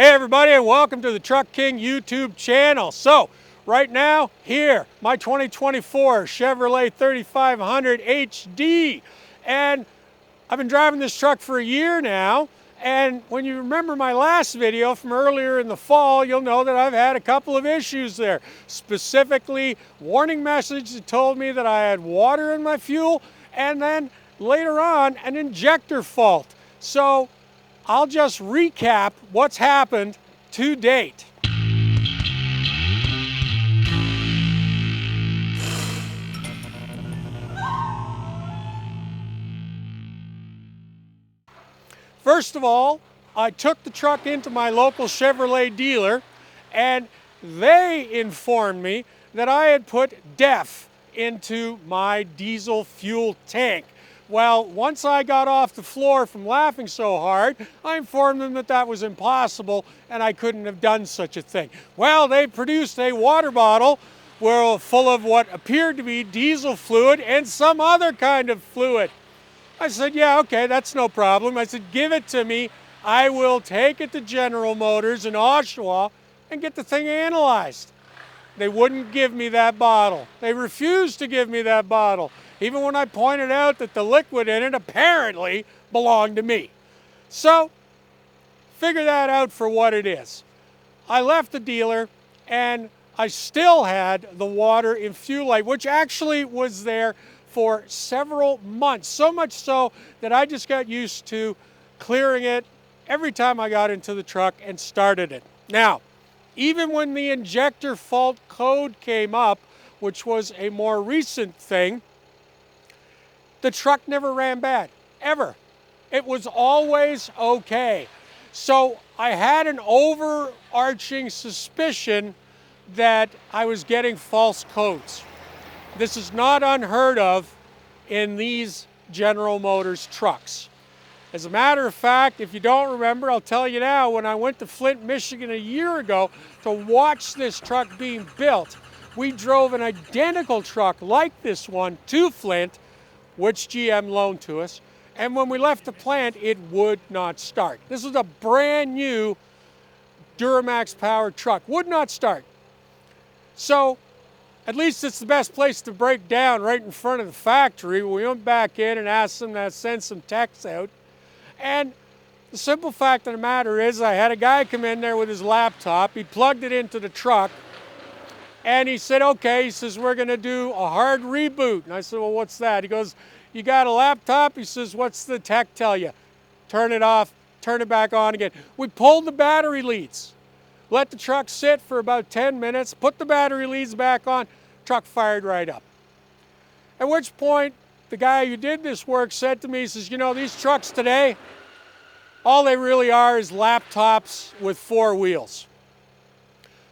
Hey everybody, and welcome to the Truck King YouTube channel. So, right now, here, my 2024 Chevrolet 3500 HD. And I've been driving this truck for a year now. And when you remember my last video from earlier in the fall, you'll know that I've had a couple of issues there. Specifically, warning message that told me that I had water in my fuel, and then later on, an injector fault. So, I'll just recap what's happened to date. First of all, I took the truck into my local Chevrolet dealer, and they informed me that I had put DEF into my diesel fuel tank. Well, once I got off the floor from laughing so hard, I informed them that that was impossible and I couldn't have done such a thing. Well, they produced a water bottle full of what appeared to be diesel fluid and some other kind of fluid. I said, yeah, okay, that's no problem. I said, give it to me. I will take it to General Motors in Oshawa and get the thing analyzed. They wouldn't give me that bottle. They refused to give me that bottle, even when I pointed out that the liquid in it apparently belonged to me. So, figure that out for what it is. I left the dealer and I still had the water in fuel light, which actually was there for several months. So much so that I just got used to clearing it every time I got into the truck and started it. Now, even when the injector fault code came up, which was a more recent thing, the truck never ran bad, ever. It was always okay. So I had an overarching suspicion that I was getting false codes. This is not unheard of in these General Motors trucks. As a matter of fact, if you don't remember, I'll tell you now, when I went to Flint, Michigan a year ago to watch this truck being built, we drove an identical truck like this one to Flint, which GM loaned to us, and when we left the plant, it would not start. This was a brand new Duramax powered truck, would not start. So, at least it's the best place to break down, right in front of the factory. We went back in and asked them to send some techs out. And the simple fact of the matter is I had a guy come in there with his laptop. He plugged it into the truck. And he said, okay, he says, we're going to do a hard reboot. And I said, well, what's that? He goes, you got a laptop? He says, what's the tech tell you? Turn it off, turn it back on again. We pulled the battery leads. Let the truck sit for about 10 minutes, put the battery leads back on, truck fired right up. At which point, the guy who did this work said to me, he says, you know, these trucks today, all they really are is laptops with 4 wheels.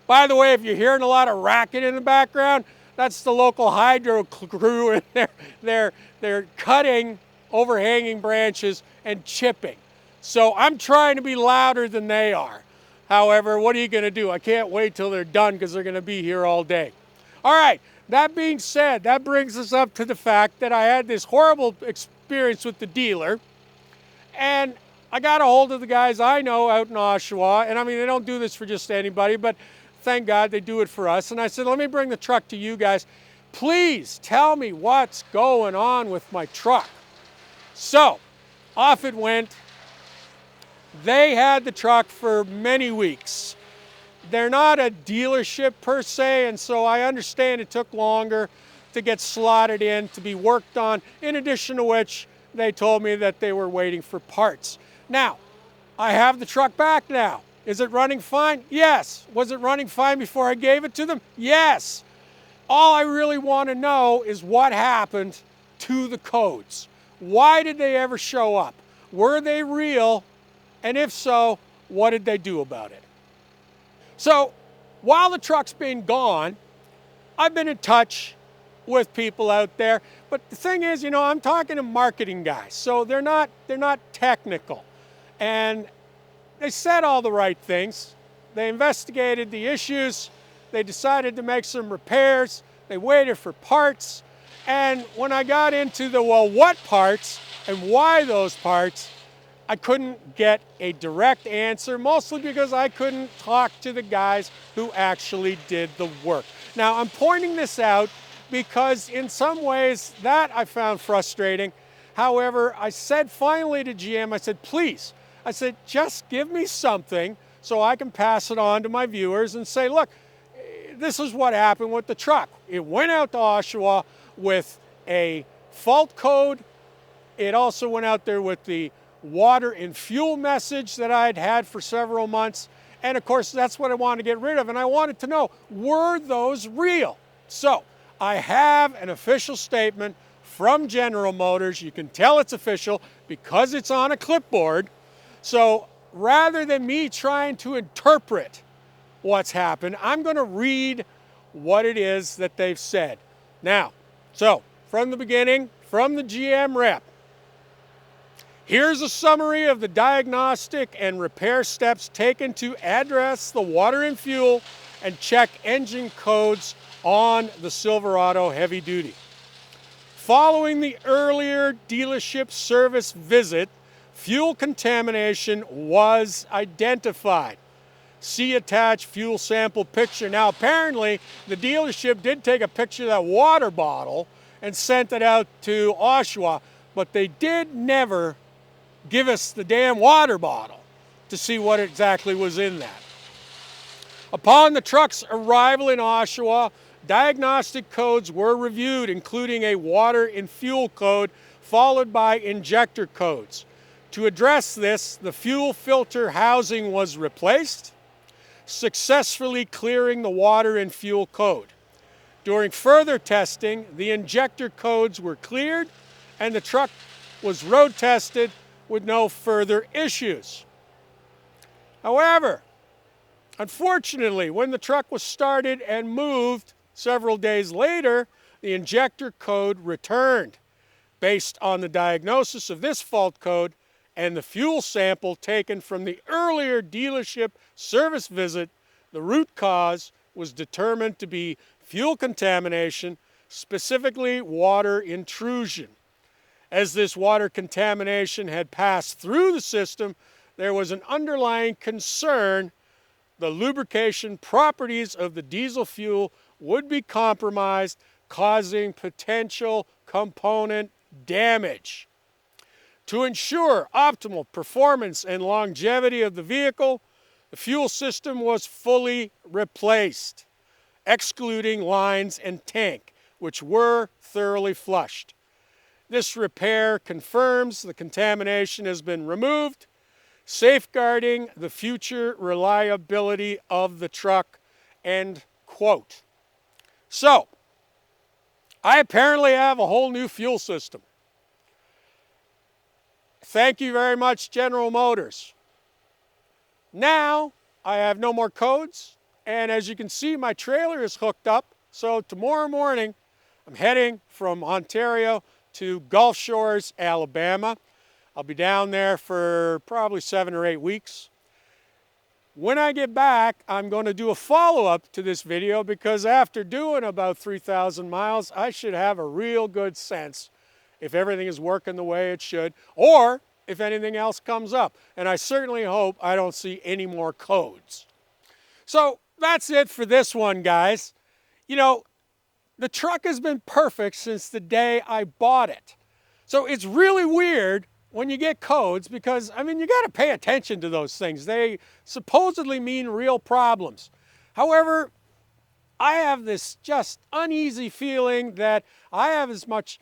By the way, if you're hearing a lot of racket in the background, that's the local hydro crew, and they're cutting overhanging branches and chipping. So I'm trying to be louder than they are. However, what are you going to do? I can't wait till they're done because they're going to be here all day. All right, that being said, that brings us up to the fact that I had this horrible experience with the dealer, and I got a hold of the guys I know out in Oshawa, and I mean, they don't do this for just anybody, but thank God they do it for us. And I said, let me bring the truck to you guys. Please tell me what's going on with my truck. So, off it went. They had the truck for many weeks. They're not a dealership per se, and so I understand it took longer to get slotted in, to be worked on, in addition to which they told me that they were waiting for parts. Now, I have the truck back now. Is it running fine? Yes. Was it running fine before I gave it to them? Yes. All I really want to know is what happened to the codes. Why did they ever show up? Were they real? And if so, what did they do about it? So, while the truck's been gone, I've been in touch with people out there. But the thing is, you know, I'm talking to marketing guys, so they're not technical. And they said all the right things. They investigated the issues. They decided to make some repairs. They waited for parts. And when I got into the, well, what parts and why those parts, I couldn't get a direct answer, mostly because I couldn't talk to the guys who actually did the work. Now, I'm pointing this out because in some ways that I found frustrating. However, I said finally to GM, I said, please, I said, just give me something so I can pass it on to my viewers and say, look, this is what happened with the truck. It went out to Oshawa with a fault code. It also went out there with the water and fuel message that I'd had for several months. And of course, that's what I wanted to get rid of. And I wanted to know, were those real? So I have an official statement from General Motors. You can tell it's official because it's on a clipboard. So rather than me trying to interpret what's happened, I'm going to read what it is that they've said. Now, so from the beginning, from the GM rep, here's a summary of the diagnostic and repair steps taken to address the water and fuel and check engine codes on the Silverado Heavy Duty. Following the earlier dealership service visit, fuel contamination was identified. See attached fuel sample picture. Now apparently the dealership did take a picture of that water bottle and sent it out to Oshawa, but they did never give us the damn water bottle to see what exactly was in that. Upon the truck's arrival in Oshawa, diagnostic codes were reviewed, including a water and fuel code, followed by injector codes. To address this, the fuel filter housing was replaced, successfully clearing the water and fuel code. During further testing, the injector codes were cleared and the truck was road tested with no further issues. However, unfortunately, when the truck was started and moved several days later, the injector code returned. Based on the diagnosis of this fault code and the fuel sample taken from the earlier dealership service visit, the root cause was determined to be fuel contamination, specifically water intrusion. As this water contamination had passed through the system, there was an underlying concern the lubrication properties of the diesel fuel would be compromised, causing potential component damage. To ensure optimal performance and longevity of the vehicle, the fuel system was fully replaced, excluding lines and tank, which were thoroughly flushed. This repair confirms the contamination has been removed, safeguarding the future reliability of the truck, end quote. So, I apparently have a whole new fuel system. Thank you very much, General Motors. Now, I have no more codes, and as you can see, my trailer is hooked up. So tomorrow morning, I'm heading from Ontario to Gulf Shores, Alabama. I'll be down there for probably 7 or 8 weeks. When I get back, I'm going to do a follow-up to this video because after doing about 3,000 miles, I should have a real good sense if everything is working the way it should, or if anything else comes up. And I certainly hope I don't see any more codes. So that's it for this one, guys. You know, the truck has been perfect since the day I bought it. So it's really weird when you get codes because, I mean, you got to pay attention to those things. They supposedly mean real problems. However, I have this just uneasy feeling that I have as much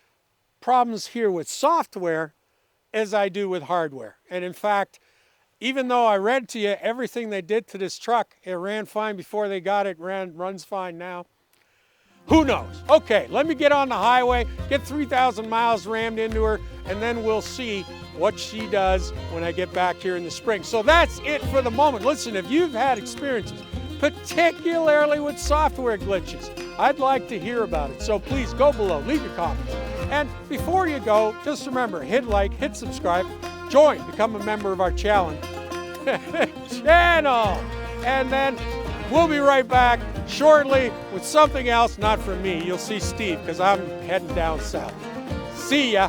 problems here with software as I do with hardware. And in fact, even though I read to you everything they did to this truck, it ran fine before they got it, runs fine now. Who knows? Okay, let me get on the highway, get 3,000 miles rammed into her, and then we'll see what she does when I get back here in the spring. So that's it for the moment. Listen, if you've had experiences, particularly with software glitches, I'd like to hear about it. So please go below, leave your comments. And before you go, just remember, hit like, hit subscribe, join, become a member of our channel. And then we'll be right back shortly with something else, not from me. You'll see Steve, because I'm heading down south. See ya.